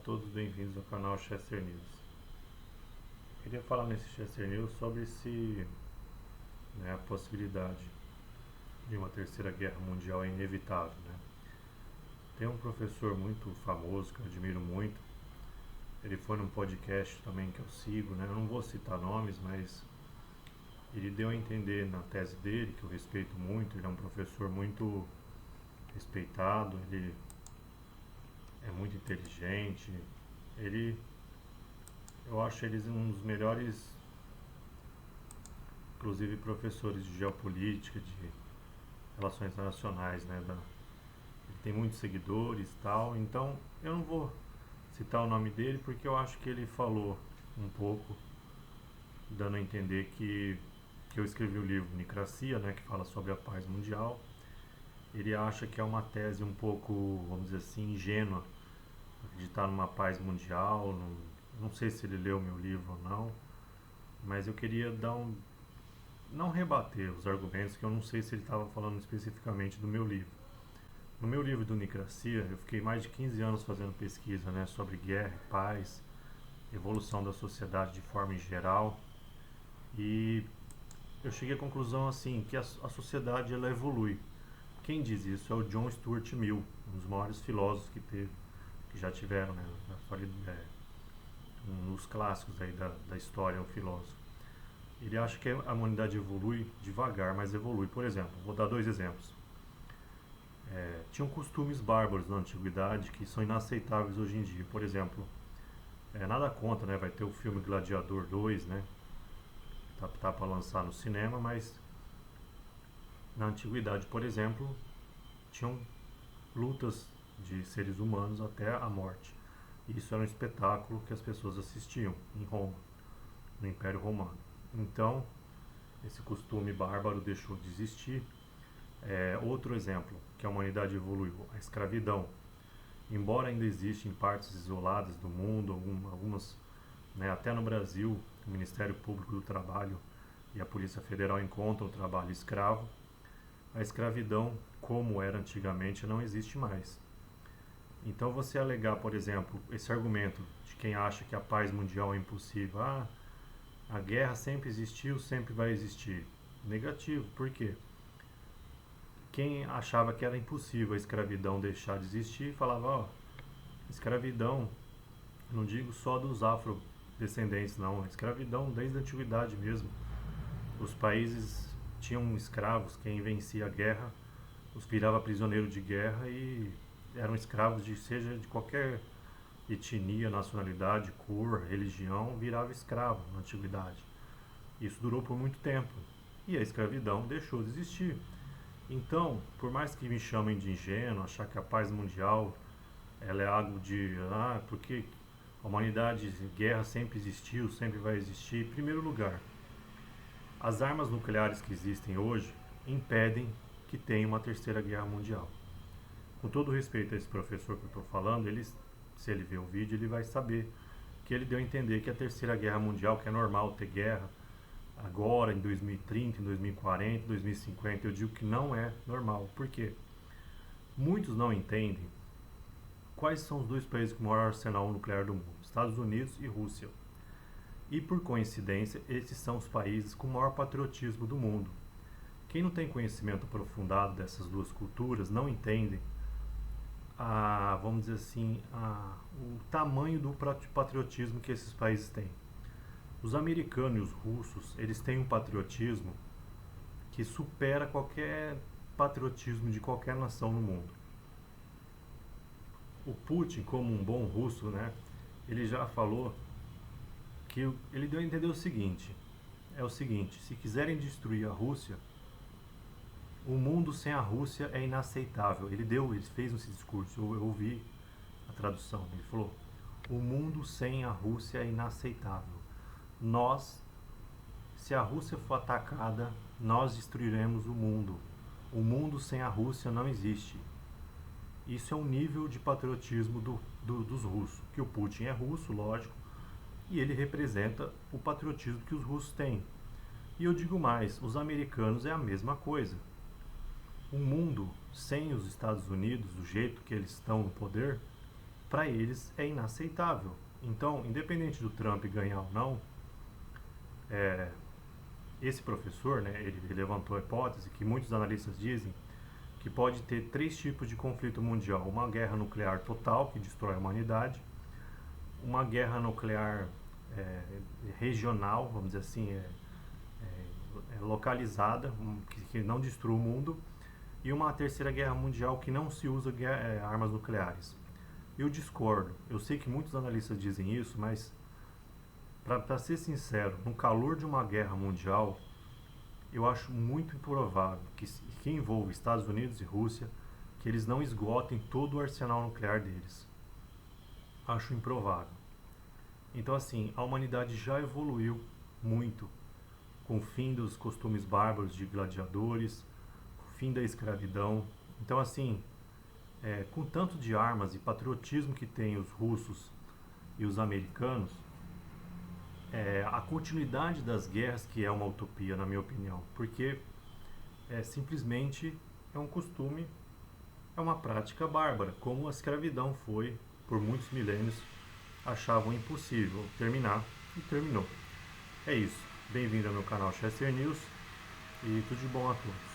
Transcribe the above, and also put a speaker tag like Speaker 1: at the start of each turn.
Speaker 1: todos bem-vindos ao canal Chester News. Queria falar nesse Chester News sobre a possibilidade de uma terceira guerra mundial é inevitável, né? Tem um professor muito famoso que eu admiro muito. Ele foi num podcast também que eu sigo, né? Eu não vou citar nomes, mas ele deu a entender na tese dele, que eu respeito muito. Ele é um professor muito respeitado, ele é muito inteligente. Eu acho eles um dos melhores, inclusive professores de geopolítica, de relações internacionais, né? Ele tem muitos seguidores e tal, então eu não vou citar o nome dele porque eu acho que ele falou um pouco, dando a entender que eu escrevi o livro Nicracia, né, que fala sobre a paz mundial. Ele acha que é uma tese um pouco, vamos dizer assim, ingênua, acreditar numa paz mundial. Não sei se ele leu meu livro ou não, mas eu queria não rebater os argumentos, que eu não sei se ele estava falando especificamente do meu livro. No meu livro do Nicracia, eu fiquei mais de 15 anos fazendo pesquisa, né, sobre guerra e paz, evolução da sociedade de forma em geral, e eu cheguei à conclusão assim que a sociedade ela evolui. Quem diz isso é o John Stuart Mill, um dos maiores filósofos que já tiveram, né, um dos clássicos aí da história, um filósofo. Ele acha que a humanidade evolui devagar, mas evolui. Por exemplo, vou dar dois exemplos. Tinham costumes bárbaros na antiguidade que são inaceitáveis hoje em dia. Por exemplo, nada contra, né? Vai ter o filme Gladiador 2, né? Tá para lançar no cinema, mas na antiguidade, por exemplo, tinham lutas de seres humanos até a morte. E isso era um espetáculo que as pessoas assistiam em Roma, no Império Romano. Então, esse costume bárbaro deixou de existir. Outro exemplo que a humanidade evoluiu, a escravidão. Embora ainda exista em partes isoladas do mundo, algumas, né, até no Brasil, o Ministério Público do Trabalho e a Polícia Federal encontram o trabalho escravo, a escravidão, como era antigamente, não existe mais. Então você alegar, por exemplo, esse argumento de quem acha que a paz mundial é impossível, a guerra sempre existiu, sempre vai existir. Negativo, por quê? Quem achava que era impossível a escravidão deixar de existir, falava, escravidão, não digo só dos afrodescendentes não, escravidão desde a antiguidade mesmo. Os países tinham escravos, quem vencia a guerra, os virava prisioneiro de guerra e eram escravos seja de qualquer etnia, nacionalidade, cor, religião, virava escravo na antiguidade. Isso durou por muito tempo e a escravidão deixou de existir. Então, por mais que me chamem de ingênuo, achar que a paz mundial ela é algo porque a humanidade, guerra sempre existiu, sempre vai existir. Em primeiro lugar, as armas nucleares que existem hoje impedem que tenha uma terceira guerra mundial. Com todo respeito a esse professor que eu estou falando, se ele ver o vídeo, ele vai saber que ele deu a entender que a terceira guerra mundial, que é normal ter guerra, agora em 2030, em 2040, 2050, eu digo que não é normal. Por quê? Muitos não entendem quais são os dois países com o maior arsenal nuclear do mundo, Estados Unidos e Rússia. E por coincidência, esses são os países com o maior patriotismo do mundo. Quem não tem conhecimento aprofundado dessas duas culturas não entende vamos dizer assim, o tamanho do patriotismo que esses países têm. Os americanos e os russos, eles têm um patriotismo que supera qualquer patriotismo de qualquer nação no mundo. O Putin, como um bom russo, né, ele já falou que ele deu a entender o seguinte, se quiserem destruir a Rússia, o mundo sem a Rússia é inaceitável. Ele fez esse discurso, eu ouvi a tradução, ele falou, o mundo sem a Rússia é inaceitável. Se a Rússia for atacada, nós destruiremos o mundo. O mundo sem a Rússia não existe. Isso é um nível de patriotismo dos russos, que o Putin é russo, lógico, e ele representa o patriotismo que os russos têm. E eu digo mais, os americanos é a mesma coisa. Um mundo sem os Estados Unidos, do jeito que eles estão no poder, para eles é inaceitável. Então, independente do Trump ganhar ou não, esse professor, né, ele levantou a hipótese que muitos analistas dizem que pode ter 3 tipos de conflito mundial: uma guerra nuclear total, que destrói a humanidade, uma guerra nuclear regional, vamos dizer assim, localizada, que não destrua o mundo, e uma terceira guerra mundial que não se usa armas nucleares. Eu discordo. Eu sei que muitos analistas dizem isso, mas para ser sincero, no calor de uma guerra mundial, eu acho muito improvável que envolva Estados Unidos e Rússia, que eles não esgotem todo o arsenal nuclear deles. Acho improvável. Então, assim, a humanidade já evoluiu muito com o fim dos costumes bárbaros de gladiadores, o fim da escravidão. Então, assim, com tanto de armas e patriotismo que tem os russos e os americanos, a continuidade das guerras que é uma utopia, na minha opinião, porque simplesmente é um costume, é uma prática bárbara, como a escravidão foi por muitos milênios. Achavam impossível terminar e terminou. É isso. Bem-vindo ao meu canal Chester News e tudo de bom a todos.